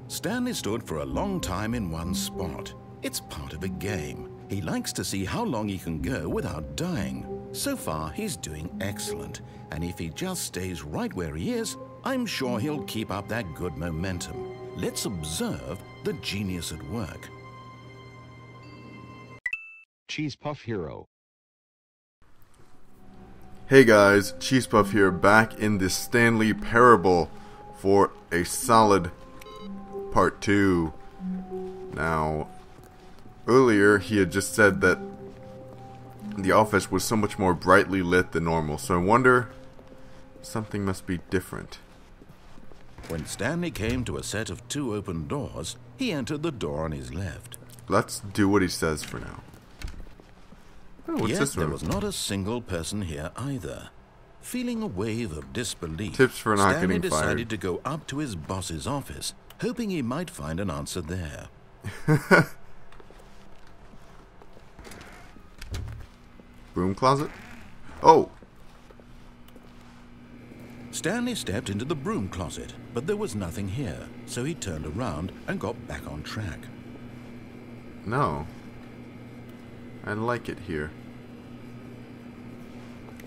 Stanley stood for a long time in one spot. It's part of a game. He likes to see how long he can go without dying. So far, he's doing excellent. And if he just stays right where he is, I'm sure he'll keep up that good momentum. Let's observe the genius at work. Cheesepuff Hero. Hey guys, Cheesepuff here, back in the Stanley parable for a solid part 2. Now, earlier he had just said that the office was so much more brightly lit than normal, so I wonder, something must be different. When Stanley came to a set of 2 open doors, he entered the door on his left. Let's do what he says for now. Oh, what's Yet this there room? was not a single person here either. Feeling a wave of disbelief, Tips for not Stanley getting fired. decided to go up to his boss's office, hoping he might find an answer there. Broom closet? Oh! Stanley stepped into the broom closet, but there was nothing here, so he turned around and got back on track. No. I like it here.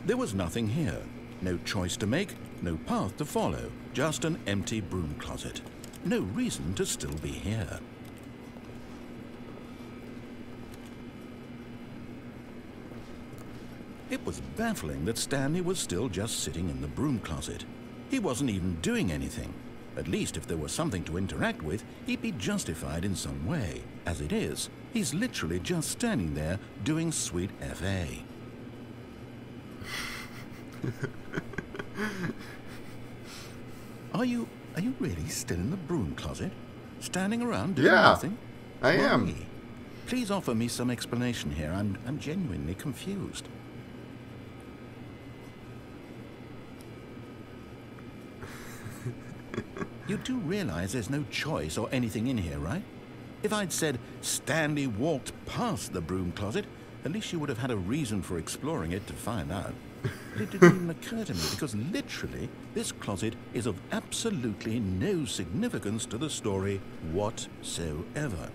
There was nothing here. No choice to make, no path to follow, just an empty broom closet. No reason to still be here. It was baffling that Stanley was still just sitting in the broom closet. He wasn't even doing anything. At least if there was something to interact with, he'd be justified in some way. As it is, he's literally just standing there doing sweet FA. Are you really still in the broom closet? Standing around doing nothing? I am. Why? Please offer me some explanation here. I'm genuinely confused. You do realize there's no choice or anything in here, right? If I'd said Stanley walked past the broom closet, at least you would have had a reason for exploring it to find out. But it didn't even occur to me because literally this closet is of absolutely no significance to the story whatsoever.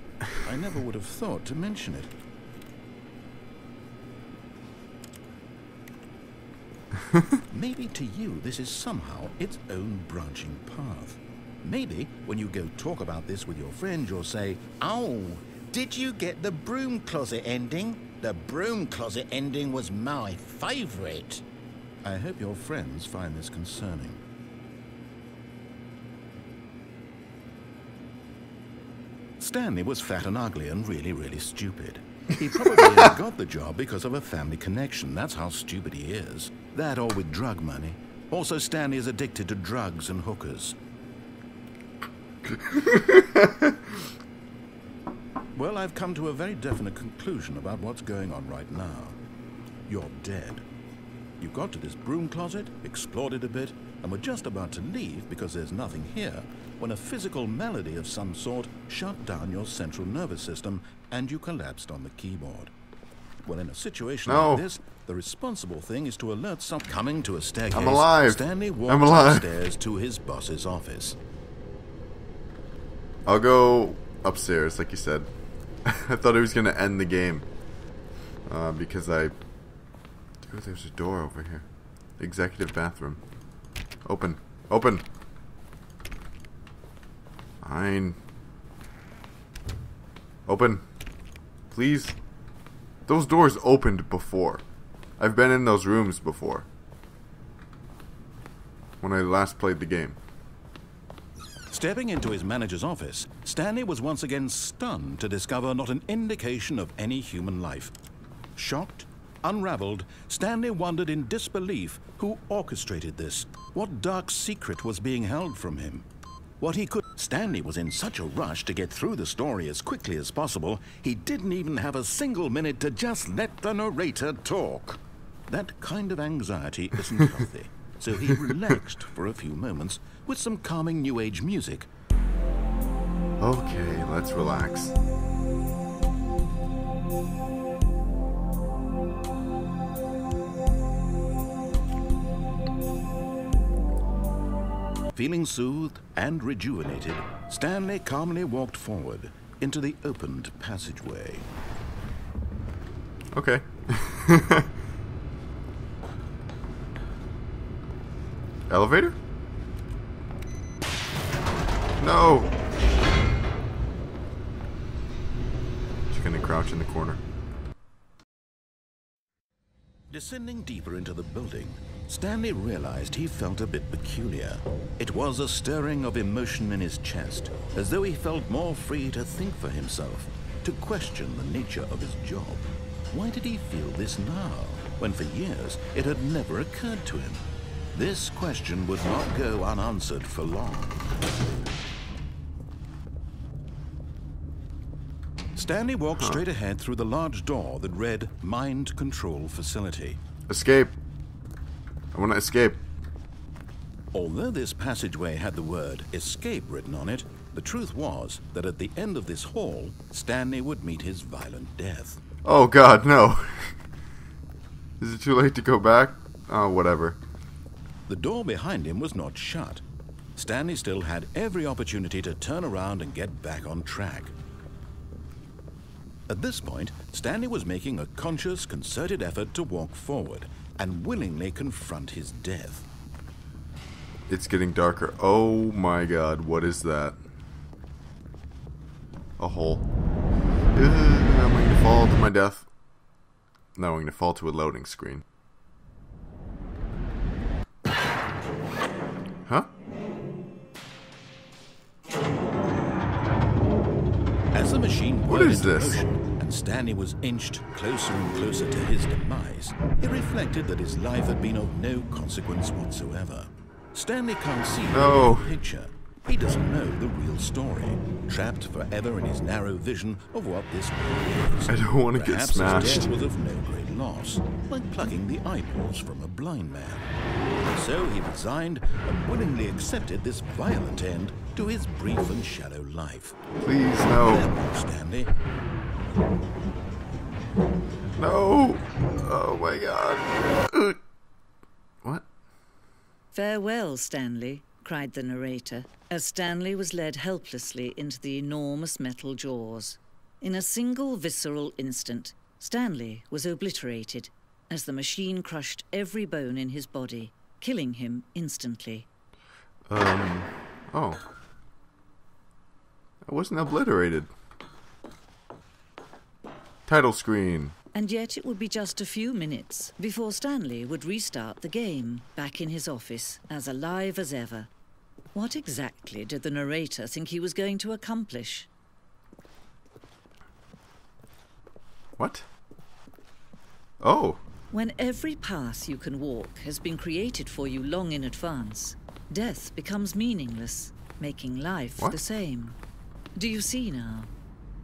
I never would have thought to mention it. Maybe to you this is somehow its own branching path. Maybe when you go talk about this with your friend, you'll say, "Oh, did you get the broom closet ending? The broom closet ending was my favorite." I hope your friends find this concerning. Stanley was fat and ugly and really stupid. He probably only got the job because of a family connection. That's how stupid he is. That or with drug money. Also, Stanley is addicted to drugs and hookers. Well, I've come to a very definite conclusion about what's going on right now. You're dead. You got to this broom closet, explored it a bit, and were just about to leave because there's nothing here when a physical malady of some sort shut down your central nervous system and you collapsed on the keyboard. Well, in a situation like this, the responsible thing is to alert someone. Coming to a staircase, I'm alive. Stanley walked upstairs to his boss's office. I'll go upstairs, like you said. I thought he was going to end the game. Because oh, there's a door over here. Executive bathroom. Open. Open. Fine. Open. Please. Those doors opened before. I've been in those rooms before. When I last played the game. Stepping into his manager's office, Stanley was once again stunned to discover not an indication of any human life. Shocked, unraveled, Stanley wondered in disbelief who orchestrated this, what dark secret was being held from him. What he could... Stanley was in such a rush to get through the story as quickly as possible, he didn't even have a single minute to just let the narrator talk. That kind of anxiety isn't healthy, so he relaxed for a few moments with some calming New Age music. Okay, let's relax. Feeling soothed and rejuvenated, Stanley calmly walked forward into the opened passageway. Okay. Elevator? No! Just gonna crouch in the corner. Descending deeper into the building, Stanley realized he felt a bit peculiar. It was a stirring of emotion in his chest, as though he felt more free to think for himself, to question the nature of his job. Why did he feel this now, when for years it had never occurred to him? This question would not go unanswered for long. Stanley walked straight ahead through the large door that read Mind Control Facility. Escape. I want to escape. Although this passageway had the word escape written on it, the truth was that at the end of this hall, Stanley would meet his violent death. Oh God, no. Is it too late to go back? Oh, whatever. The door behind him was not shut. Stanley still had every opportunity to turn around and get back on track. At this point, Stanley was making a conscious, concerted effort to walk forward and willingly confront his death. It's getting darker. Oh my God, what is that? A hole. I'm going to fall to my death. Now I'm going to fall to a loading screen. Huh? As the machine What whirled is into this? motion and Stanley was inched closer and closer to his demise, he reflected that his life had been of no consequence whatsoever. Stanley can't see No. the big picture. He doesn't know the real story, trapped forever in his narrow vision of what this world is. I don't want to get Perhaps his smashed. death was of no great loss, like plucking the eyeballs from a blind man. So he resigned and willingly accepted this violent end to his brief and shallow life. Please, no. Farewell, Stanley. No. Oh my God. What? "Farewell, Stanley," cried the narrator, as Stanley was led helplessly into the enormous metal jaws. In a single visceral instant, Stanley was obliterated as the machine crushed every bone in his body, killing him instantly. Oh. I wasn't obliterated. Title screen. And yet it would be just a few minutes before Stanley would restart the game, back in his office, as alive as ever. What exactly did the narrator think he was going to accomplish? What? Oh. When every path you can walk has been created for you long in advance, death becomes meaningless, making life What? the same. Do you see now?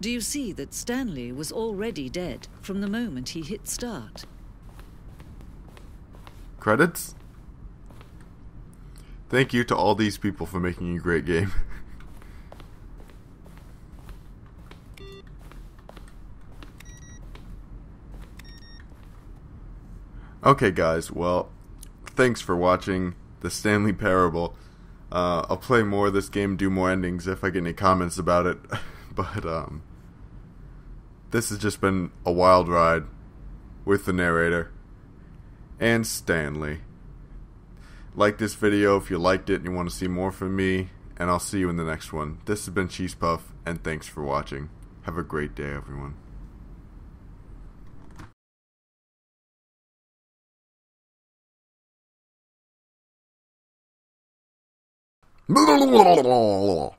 Do you see that Stanley was already dead from the moment he hit start? Credits? Thank you to all these people for making a great game. Okay guys, well, thanks for watching the Stanley Parable. I'll play more of this game, do more endings if I get any comments about it. But, this has just been a wild ride with the narrator and Stanley. Like this video if you liked it and you want to see more from me, and I'll see you in the next one. This has been Cheesepuff, and thanks for watching. Have a great day, everyone. Blah, blah, blah, blah, blah.